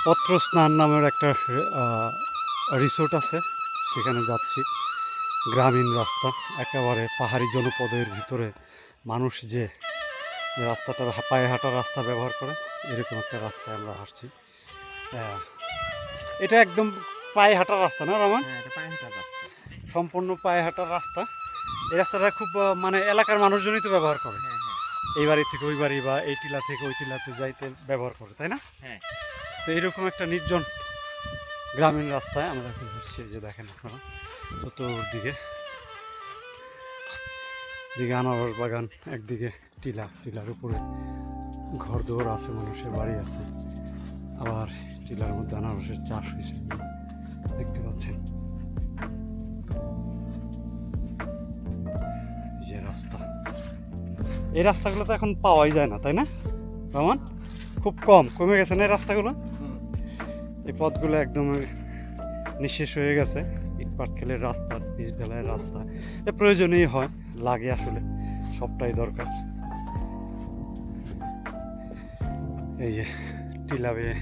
পত্রস্নান নামের একটা রিসোর্ট আছে, সেখানে যাচ্ছি। গ্রামীণ রাস্তা, একেবারে পাহাড়ি জনপদের ভিতরে মানুষ যে রাস্তাটা পায়ে হাঁটার রাস্তা ব্যবহার করে, এরকম একটা রাস্তায় আমরা হাঁটছি। এটা একদম পায়ে হাঁটার রাস্তা না রমান? সম্পূর্ণ পায়ে হাঁটার রাস্তা। এই রাস্তাটা খুব মানে এলাকার মানুষজনই তো ব্যবহার করে, এই বাড়ি থেকে ওই বাড়ি বা এই টিলা থেকে ওই টিলাতে যাইতে ব্যবহার করে, তাই না? হ্যাঁ। তো এইরকম একটা নির্জন গ্রামীণ রাস্তায় আমরা এখন ঘুরছি। যে দেখেন আপনারা চতুর্দিকে, দিকে আনারস বাগান, একদিকে টিলার উপরে ঘর দোর আছে, মানুষের বাড়ি আছে, আবার টিলার মধ্যে আনারসের চাষ হয়েছে, দেখতে পাচ্ছেন। যে রাস্তা, এই রাস্তাগুলো তো এখন পাওয়াই যায় না, তাই না রমান? খুব কমে গেছে না এই রাস্তাগুলো। এই পথগুলো একদম নিঃশেষ হয়ে গেছে। ইটপাট খেলের রাস্তা, পিচ ঢালাইয়ের রাস্তা, এ প্রয়োজনীয় হয়, লাগে, আসলে সবটাই দরকার। এই যে টিলা বেয়ে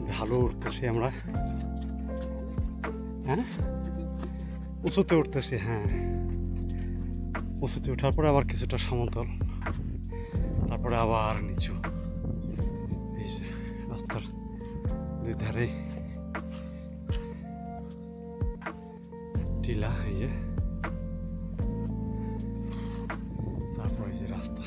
ঢালু উঠতেছি আমরা, হ্যাঁ উঁচুতে উঠতেছি, হ্যাঁ উঁচুতে ওঠার পরে আবার কিছুটা সমতল, তারপরে আবার নিচু। এই যে রাস্তার দুই ধারে টিলা, এই যে তারপরে যে রাস্তা,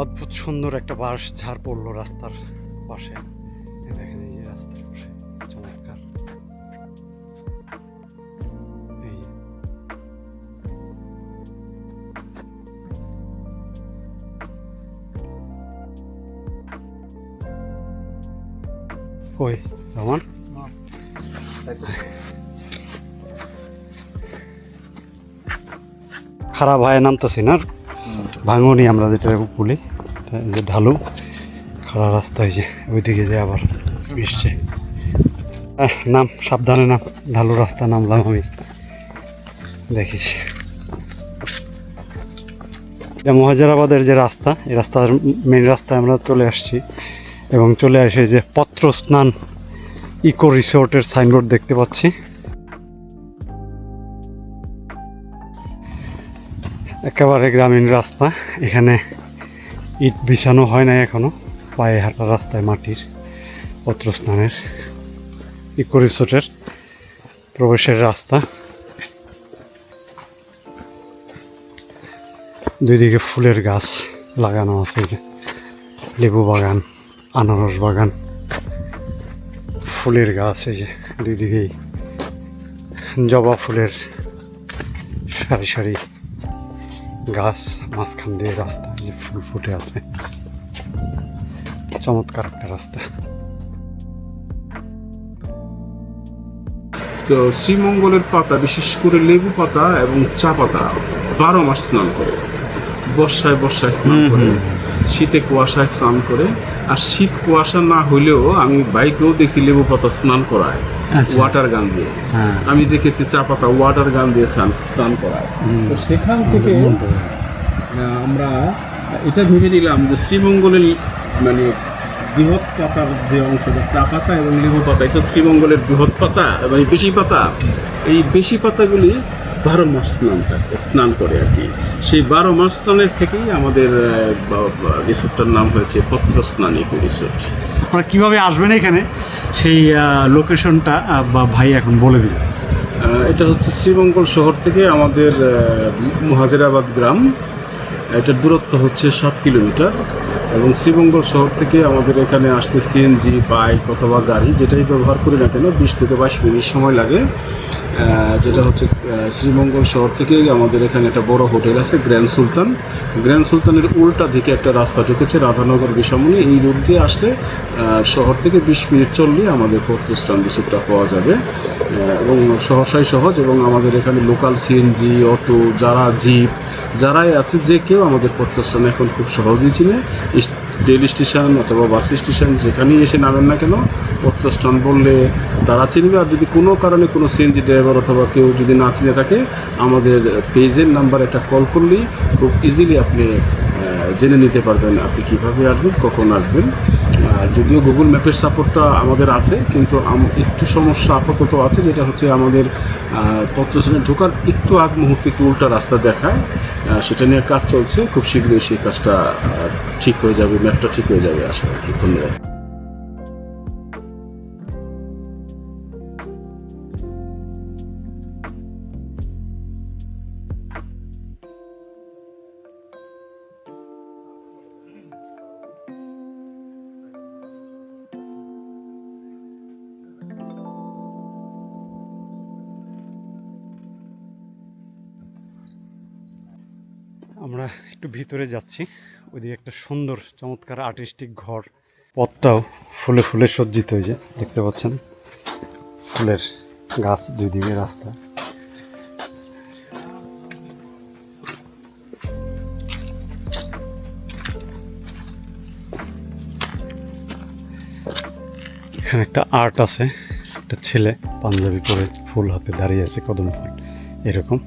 অদ্ভুত সুন্দর একটা বাঁশ ঝাড় পড়লো রাস্তার পাশে। দেখেন এই যে রাস্তার পাশে চমৎকার। এই কই রমান? খারাপ ভাই নামতেছি না, ভাঙনি আমরা যেটা বলি, যে ঢালু খারাপ রাস্তা হয়েছে, ওইদিকে যে আবার মিশছে। নাম সাবধানে নাম, ঢালু রাস্তা নামলাম আমি, দেখিস। এটা মহাজারাবাদের যে রাস্তা, এই রাস্তার মেন রাস্তায় আমরা চলে আসছি, এবং চলে আসে যে পত্রস্নান ইকো রিসোর্টের সাইনবোর্ড দেখতে পাচ্ছি। একেবারে গ্রামীণ রাস্তা, এখানে ইট বিছানো হয় না এখনো, পায়ে হাঁটার রাস্তায় মাটির। পত্রস্নানের ইকো রিসোর্টের প্রবেশের রাস্তা, দুই দিকে ফুলের গাছ লাগানো আছে, লেবু বাগান, আনারস বাগান, ফুলের গাছ, এই যে দুই দিকেই জবা ফুলের সারি সারি গাছ, মাঝখান দিয়ে রাস্তা, যে ফুল ফুটে আছে, চমৎকার একটা রাস্তা। তো শ্রীমঙ্গলের পাতা, বিশেষ করে লেবু পাতা এবং চা পাতা 12 মাস স্নান করে, বর্ষায় স্নান করে, শীতে কুয়াশায় স্নান করে। আর শীত কুয়াশা না হইলেও আমি বাইকেও দেখছি লেবু পাতা স্নান করায় ওয়াটার গান দিয়ে। আমি দেখেছি চা পাতা ওয়াটার গান দিয়ে স্নান করায়। তো সেখান থেকে আমরা এটা ভেবে নিলাম যে শ্রীমঙ্গলের মানে বৃহৎ পাতার যে অংশটা চা পাতা এবং লেবু পাতা, এটা শ্রীমঙ্গলের বৃহৎ পাতা এবং বেশি পাতা, এই বেশি পাতাগুলি 12 মাস স্নান করে আর কি। সেই 12 মাস স্নানের থেকেই আমাদের রিসোর্টটার নাম হয়েছে পত্রস্নান ইকো রিসোর্ট। আপনারা কীভাবে আসবেন এখানে, সেই লোকেশনটা বা ভাই এখন বলে দিন। এটা হচ্ছে শ্রীমঙ্গল শহর থেকে আমাদের মহাজেরাবাদ গ্রাম, এটার দূরত্ব হচ্ছে 7 কিলোমিটার। এবং শ্রীমঙ্গল শহর থেকে আমাদের এখানে আসতে সিএনজি, বাইক অথবা গাড়ি যেটাই ব্যবহার করি না কেন 20 থেকে 22 মিনিট সময় লাগে। যেটা হচ্ছে শ্রীমঙ্গল শহর থেকে আমাদের এখানে একটা বড় হোটেল আছে গ্র্যান্ড সুলতানের উল্টা দিকে একটা রাস্তা ঢুকেছে রাধানগর বিষামণি, এই রুট দিয়ে আসলে শহর থেকে 20 মিনিট চললে আমাদের পত্রস্নান রিসোর্টটা পাওয়া যাবে। এবং সহসাই সহজ, এবং আমাদের এখানে লোকাল সিএনজি, অটো, যারা জিপ, যারাই আছে, যে কেউ আমাদের পত্রস্থান এখন খুব সহজেই চিনে। রেল স্টেশন অথবা বাস স্টেশন যেখানেই এসে নামেন না কেন, পত্রস্থান বললে তারা চিনবে। আর যদি কোনো কারণে কোনো সিএনজি ড্রাইভার অথবা কেউ যদি না চিনে থাকে, আমাদের পেজের নাম্বার একটা কল করলেই খুব ইজিলি আপনি জেনে নিতে পারবেন আপনি কিভাবে আসবেন, কখন আসবেন। আর যদিও গুগল ম্যাপের সাপোর্টটা আমাদের আছে, কিন্তু একটু সমস্যা আপাতত আছে, যেটা হচ্ছে আমাদের পত্রস্থানে ঢোকার একটু আগ মুহূর্তে একটু উল্টা রাস্তা দেখায়। সেটা নিয়ে কাজ চলছে, খুব শীঘ্রই সেই কাজটা ঠিক হয়ে যাবে, ম্যাপটা ঠিক হয়ে যাবে আশা করি। ধন্যবাদ। আমরা একটু ভিতরে যাচ্ছি, ওইদিকে একটা সুন্দর চমৎকার আর্টিস্টিক ঘর। পথটাও ফুলে ফুলে সজ্জিত, হয়ে যে দেখতে পাচ্ছেন ফুলের গাছ দুই দিকে রাস্তা। এখানে একটা আর্ট আছে, একটা ছেলে পাঞ্জাবি পরে ফুল হাতে দাঁড়িয়ে আছে, কদম ফুল এরকম।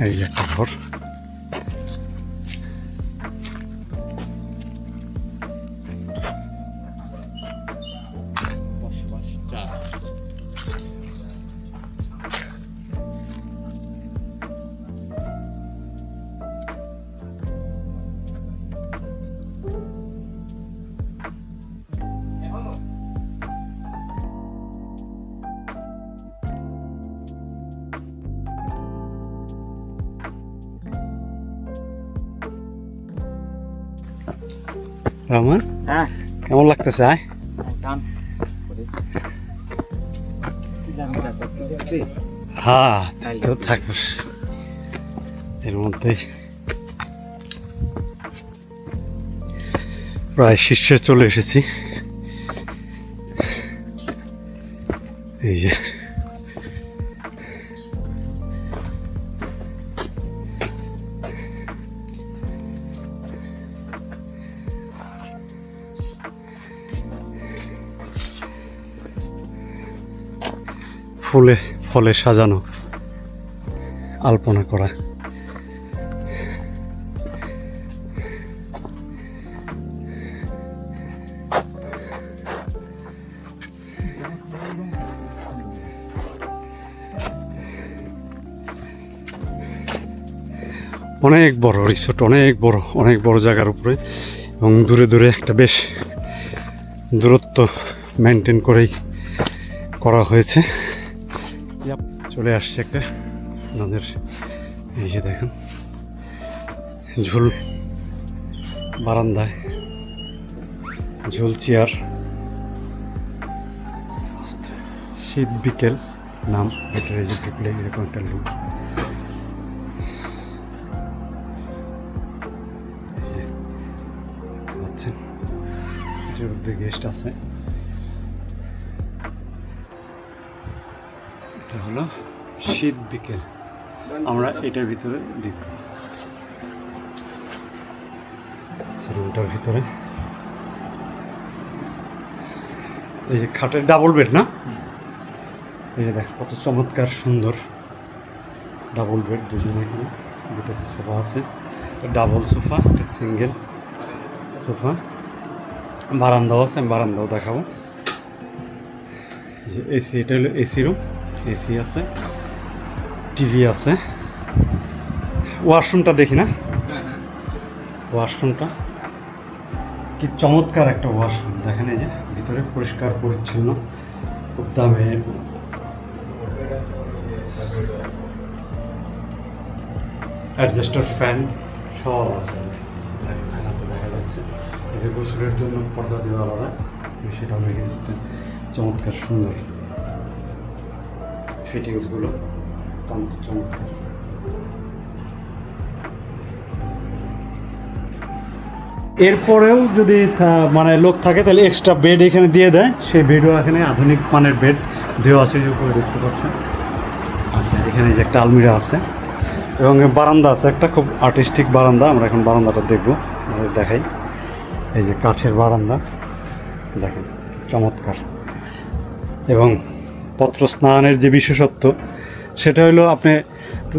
এই যে একটা ঘর। রহমান, হ্যাঁ কেমন লাগতেছে? আয় হ্যাঁ, তো থাকবো এর মধ্যে। প্রায় শীর্ষে চলে এসেছি। এই যে ফুলে ফলে সাজানো, আলপনা করা। অনেক বড় রিসোর্ট, অনেক বড় জায়গার উপরে, এবং দূরে দূরে একটা বেশ দূরত্ব মেনটেন করেই করা হয়েছে। চলে আসছে একটা আমাদের, এই যে দেখেন ঝুল বারান্দায়, ঝুল চেয়ার, শীত বিকেল নাম এটার। এই যে ঢুকলে এরকম একটা লুক। এটার মধ্যে গেস্ট আছে। এটা হলো শীত বিকেল, আমরা এটার ভিতরে দেখব। রুমটার ভিতরে এই যে খাটের ডাবল বেড না, এই যে দেখ কত চমৎকার সুন্দর ডাবল বেড। দুজনে এখানে দুটো সোফা আছে, ডাবল সোফা, একটা সিঙ্গেল সোফা। বারান্দাও আছে, আমি বারান্দাও দেখাবো। এই যে এসি, এটা হলো এসি রুম, এসি আছে, টিভি আছে। ওয়াশরুমটা দেখি না, ওয়াশরুমটা কি চমৎকার একটা ওয়াশরুম। দেখেন এই যে ভিতরে পরিষ্কার পরিচ্ছন্ন, খুব দামে। অ্যাডজাস্টার ফ্যান সব আছে, দেখা যাচ্ছে। এই যে গোসলের জন্য পর্দা দেওয়া আলাদা, সেটাও দেখে দিতে চমৎকার সুন্দর ফিটিংসগুলো, চমৎকার। এরপরেও যদি মানে লোক থাকে তাহলে এক্সট্রা বেড এখানে দিয়ে দেয়, সেই বেডও এখানে আধুনিক মানের বেড দেওয়া আছে, যে উপরে দেখতে পাচ্ছেন আছে। এখানে যে একটা আলমিরা আছে, এবং বারান্দা আছে একটা, খুব আর্টিস্টিক বারান্দা। আমরা এখন বারান্দাটা দেখব, দেখাই। এই যে কাঠের বারান্দা দেখেন, চমৎকার। এবং পত্র স্নানের যে বিশেষত্ব সেটা হলো আপনি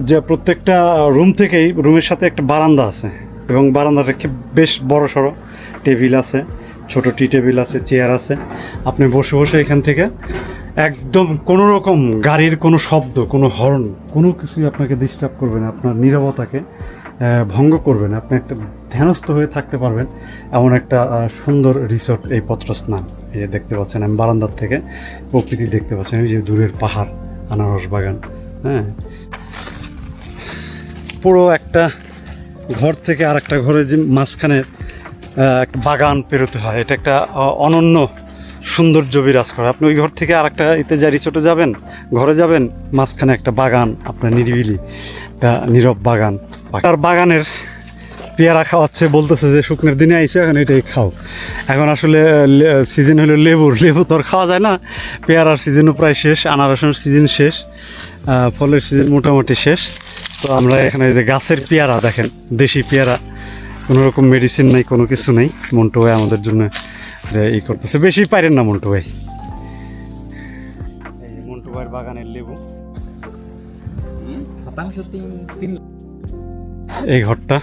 যে প্রত্যেকটা রুম থেকেই, রুমের সাথে একটা বারান্দা আছে, এবং বারান্দাটা বেশ বড় সড়ো, টেবিল আছে, ছোট টি টেবিল আছে, চেয়ার আছে। আপনি বসে বসে এখান থেকে একদম কোনো রকম গাড়ির কোনো শব্দ, কোনো হর্ন, কোনো কিছুই আপনাকে ডিস্টার্ব করবে না, আপনার নীরবতাকে ভঙ্গ করবে না। আপনি একটা ধ্যানস্থ হয়ে থাকতে পারবেন এমন একটা সুন্দর রিসোর্ট এই পত্রস্নান। এই যে দেখতে পাচ্ছেন, আমি বারান্দার থেকে প্রকৃতি দেখতে পাচ্ছেন, এই যে দূরের পাহাড়, আনারস বাগান। হ্যাঁ, পুরো একটা ঘর থেকে আর একটা ঘরের যে মাঝখানে একটা বাগান পেরোতে হয়, এটা একটা অনন্য সৌন্দর্য বিরাজ করে। আপনি ওই ঘর থেকে আর একটা এতে যা রিসোর্টে যাবেন, ঘরে যাবেন, মাঝখানে একটা বাগান, আপনার নিরিবিলি একটা নীরব বাগান। তার বাগানের পেয়ারা খাওয়াচ্ছে, বলতেছে যে শুকনের দিনে আইসে এখন এটাই খাও। এখন আসলে সিজন হলো লেবু তো আর খাওয়া যায় না, পেয়ারার সিজনও প্রায় শেষ, আনারসের সিজন শেষ, ফলের সিজন মোটামুটি শেষ। তো আমরা এখানে যে গাছের পেয়ারা দেখেন, দেশি পেয়ারা, কোনো রকম মেডিসিন নেই, কোনো কিছু নেই। মন্টু ভাই আমাদের জন্য ই করতেছে, বেশি পারেন না মন্টু ভাই। এই যে মন্টু ভাইয়ের বাগানের লেবু। এই ঘরটা,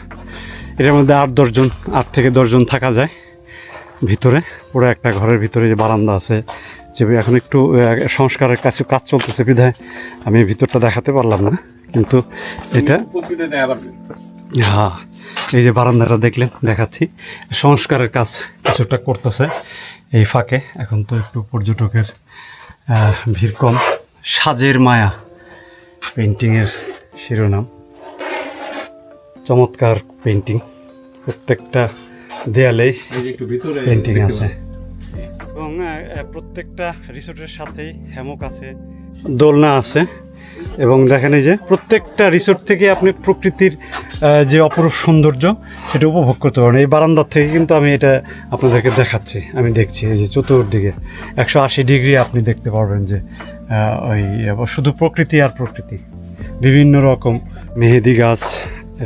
এটার মধ্যে 8 থেকে 10 জন থাকা যায় ভিতরে। পুরো একটা ঘরের ভিতরে যে বারান্দা আছে, যে এখন একটু সংস্কারের কাছে কাজ চলতেছে বিধায় আমি ভিতরটা দেখাতে পারলাম না, কিন্তু এটা হ্যাঁ, এই যে বারান্দাটা দেখলেন, দেখাচ্ছি। সংস্কারের কাজ কিছুটা করতেছে এই ফাঁকে। এখন তো একটু পর্যটকের ভিড় কম। সাজের মায়া পেন্টিংয়ের শিরোনাম, চমৎকার পেন্টিং, প্রত্যেকটা দেয়ালেই পেন্টিং আছে। এবং প্রত্যেকটা রিসোর্টের সাথেই হ্যামক আছে, দোলনা আছে। এবং দেখেন এই যে প্রত্যেকটা রিসোর্ট থেকে আপনি প্রকৃতির যে অপরূপ সৌন্দর্য সেটা উপভোগ করতে পারেন। এই বারান্দার থেকে কিন্তু আমি এটা আপনাদেরকে দেখাচ্ছি, আমি দেখছি এই যে চতুর্দিকে 180 ডিগ্রি আপনি দেখতে পারবেন যে ওই শুধু প্রকৃতি আর প্রকৃতি। বিভিন্ন রকম মেহেদি গাছ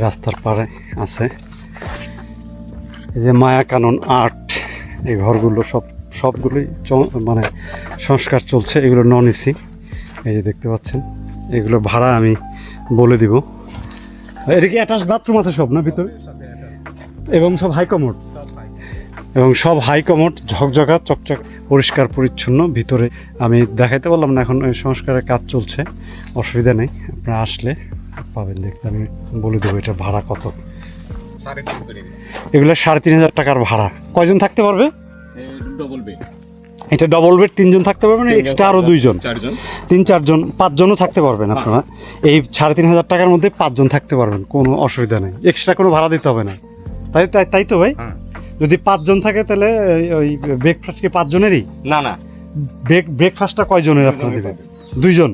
রাস্তার পাড়ে আছে। এই যে মায়া কানন আর্ট, এই ঘরগুলো সবগুলোই মানে সংস্কার চলছে। এগুলো নন এসি, এই যে দেখতে পাচ্ছেন। এগুলো ভাড়া আমি বলে দিব। এটা কি অ্যাটাচ বাথরুম আছে সব না ভিতরে? এবং সব হাই কমোড, এবং সব হাই কমোড, ঝকঝকা চকচক, পরিষ্কার পরিচ্ছন্ন। ভিতরে আমি দেখাইতে পারলাম না, এখন সংস্কারের কাজ চলছে, অসুবিধা নেই, আপনারা আসলে পাবেন দেখতে। আমি বলে দেবো এটা ভাড়া কত। এগুলো 3,500 টাকার ভাড়া। কয়জন থাকতে পারবে? এটা ডবল বেড, 3 জন থাকতে পারবেন, এক্সট্রা আরও 2 জন, 3-4 জন, 5 জনও থাকতে পারবেন আপনারা। এই 3,500 টাকার মধ্যে 5 জন থাকতে পারবেন, কোনো অসুবিধা নেই, এক্সট্রা কোনো ভাড়া দিতে হবে না। তাই তো ভাই? যদি 5 জন থাকে তাহলে ওই ব্রেকফাস্ট কি 5 জনেরই? না, ব্রেকফাস্টটা কয় জনের আপনারা দেবেন? 2 জন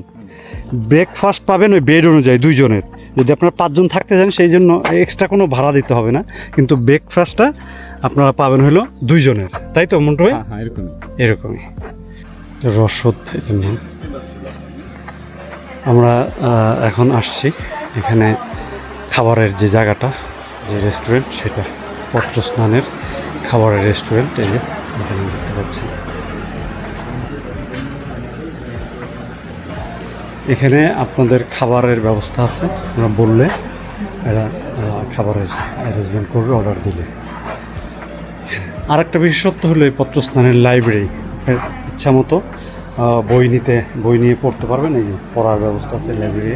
ব্রেকফাস্ট পাবেন ওই বেড অনুযায়ী 2 জনের। যদি আপনারা 5 জন থাকতে চান সেই জন্য এক্সট্রা কোনো ভাড়া দিতে হবে না, কিন্তু ব্রেকফাস্টটা আপনারা পাবেন হলো 2 জনের। তাই তো মন্টু ভাই? এরকমই রসদ। এটা নিন। আমরা এখন আসছি এখানে খাবারের যে জায়গাটা, যে রেস্টুরেন্ট, সেটা পত্রস্নানের খাবারের রেস্টুরেন্ট। এই যে এখানে দেখতে পাচ্ছেন, এখানে আপনাদের খাবারের ব্যবস্থা আছে। আপনারা বললে এরা খাবারের অ্যারেঞ্জমেন্ট করবে, অর্ডার দিলে। আর একটা বিশেষত্ব হলো এই পত্রস্নানের লাইব্রেরি। ইচ্ছা মতো বই নিয়ে পড়তে পারবেন। এই যে পড়ার ব্যবস্থা আছে লাইব্রেরি।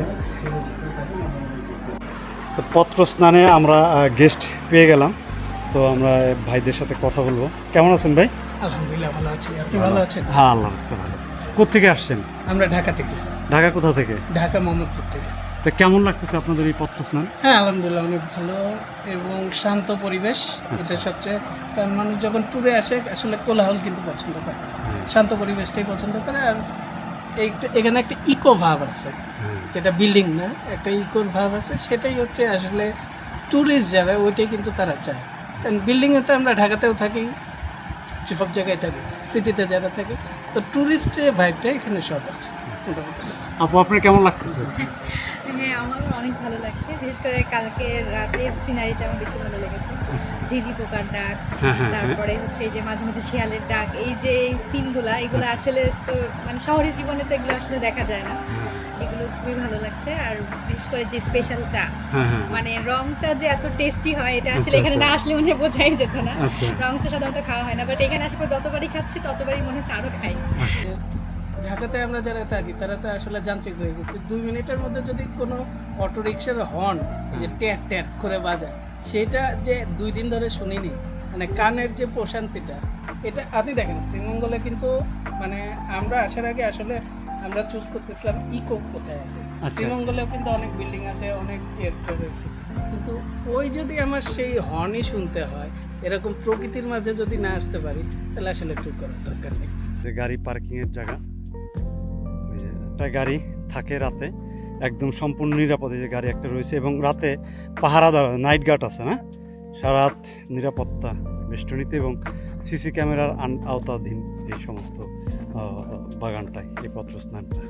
পত্রস্নানে আমরা গেস্ট পেয়ে গেলাম, তো আমরা ভাইদের সাথে কথা বলবো। কেমন আছেন ভাই? আলহামদুলিল্লাহ ভালো আছি। আপনি ভালো আছেন? হ্যাঁ, আল্লাহ ভালো। কোত্থেকে আসছেন? আমরা ঢাকা থেকে। ঢাকা কোথা থেকে? ঢাকা মোহাম্মদপুর থেকে। তো কেমন লাগতেছে আপনাদের এই পত্রস্নান? হ্যাঁ, আলহামদুলিল্লাহ অনেক ভালো এবং শান্ত পরিবেশ। এটা সবচেয়ে, কারণ মানুষ যখন ট্যুরে আসে আসলে কোলাহল কিন্তু পছন্দ করে, শান্ত পরিবেশটাই পছন্দ করে। আর এখানে একটা ইকো ভাব আছে, যেটা বিল্ডিং না, একটা ইকোর ভাব আছে। সেটাই হচ্ছে আসলে ট্যুরিস্ট যারা, ওইটাই কিন্তু তারা চায়। কারণ বিল্ডিংয়ে তো আমরা ঢাকাতেও থাকি, সব জায়গায় থাকি, সিটিতে যারা থাকে, তো ট্যুরিস্টের ভাইবটা এখানে সব আছে। আপু, আপনার কেমন লাগতেছে? হ্যাঁ, আমারও অনেক ভালো লাগছে। বিশেষ করে কালকে রাতের সিনারিটা আমার বেশি ভালো লেগেছে। ঝিঝি পোকার ডাক, তারপরে হচ্ছে এই যে মাঝে মাঝে শিয়ালের ডাক, এই যে এই সিনগুলা, এগুলো আসলে তো মানে শহরের জীবনে তো এগুলো আসলে দেখা যায় না। এগুলো খুবই খুবই ভালো লাগছে। আর বিশেষ করে যে স্পেশাল চা, হ্যাঁ হ্যাঁ মানে রং চা যে এত টেস্টি হয় এটা আচ্ছা, আসলে এখানে আচ্ছা। না আসলে মনে হয় বোঝাই যেত না। আচ্ছা রং চা সাধারণত খাওয়া হয় না, বাট এখানে আসার পর যতবারই খাচ্ছি ততবারই মনে হচ্ছে আরো খাই। আচ্ছা ঢাকাতে আমরা যারা থাকি তারা তো আসলে যান্ত্রিক হয়ে গেছে। 2 মিনিটের মধ্যে যদি কোনো অটো রিক্সার হর্ন এই যে ট্যাক ট্যাক করে বাজায়, সেটা যে 2 দিন ধরে শুনিনি, মানে কানের যে প্রশান্তিটা, এটা আপনি দেখেন শ্রীমঙ্গলে কিন্তু মানে আমরা আসার আগে আসলে আমরা চুজ করতেছিলাম ইকো কোথায় আছে। আচ্ছা। শ্রীমঙ্গলেও কিন্তু অনেক বিল্ডিং আছে, অনেক এয়ারপোর্ট রয়েছে, কিন্তু ওই যদি আমার সেই হর্নই শুনতে হয়, এরকম প্রকৃতির মাঝে যদি না আসতে পারি, তাহলে আসলে ট্যুর করার দরকার নেই। যে গাড়ি পার্কিংয়ের জায়গা, ওই যে একটা গাড়ি থাকে রাতে একদম সম্পূর্ণ নিরাপদে, যে গাড়ি একটা রয়েছে এবং রাতে পাহারাদার নাইট গার্ড আছে না, সারা রাত নিরাপত্তা বেষ্টনীতে এবং সিসি ক্যামেরার আওতাধীন এই সমস্ত বাগানটাই, এই পত্র স্নানটা।